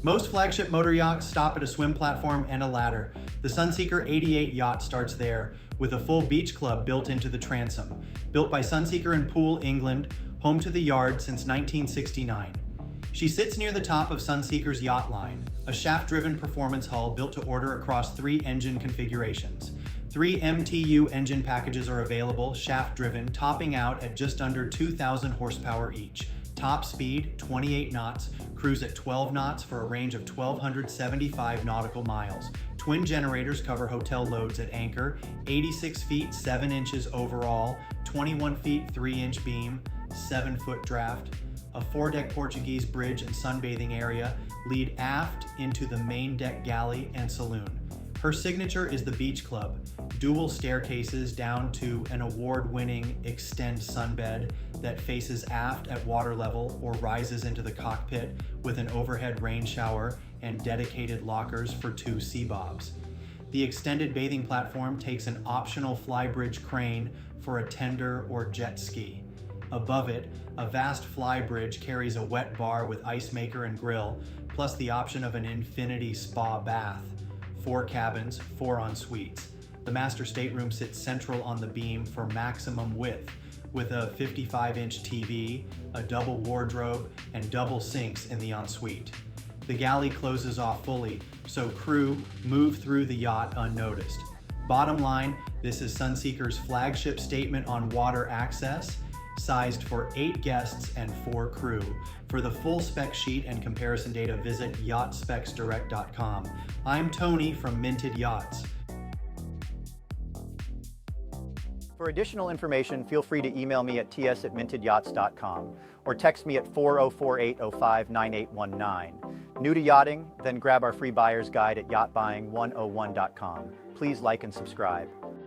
Most flagship motor yachts stop at a swim platform and a ladder. The Sunseeker 88 yacht starts there, with a full beach club built into the transom. Built by Sunseeker in Poole, England, home to the Yard since 1969. She sits near the top of Sunseeker's yacht line, a shaft-driven performance hull built to order across 3 engine configurations. 3 MTU engine packages are available, shaft-driven, topping out at just under 2,000 horsepower each. Top speed, 28 knots, cruise at 12 knots for a range of 1,275 nautical miles. Twin generators cover hotel loads at anchor, 86 feet 7 inches overall, 21 feet 3-inch beam, 7-foot draft. A 4-deck Portuguese bridge and sunbathing area lead aft into the main deck galley and saloon. Her signature is the Beach Club, dual staircases down to an award-winning Extend sunbed that faces aft at water level or rises into the cockpit with an overhead rain shower and dedicated lockers for 2 Seabobs. The extended bathing platform takes an optional Flybridge crane for a tender or jet ski. Above it, a vast Flybridge carries a wet bar with ice maker and grill, plus the option of an infinity spa bath. 4 cabins, 4 en-suites. The master stateroom sits central on the beam for maximum width, with a 55-inch TV, a double wardrobe, and double sinks in the ensuite. The galley closes off fully, so crew move through the yacht unnoticed. Bottom line, this is Sunseeker's flagship statement on water access, sized for 8 guests and 4 crew. For the full spec sheet and comparison data, visit yachtspecsdirect.com. I'm Tony from Minted Yachts. For additional information, feel free to email me at ts@mintedyachts.com or text me at 404-805-9819. New to yachting? Then grab our free buyer's guide at yachtbuying101.com. Please like and subscribe.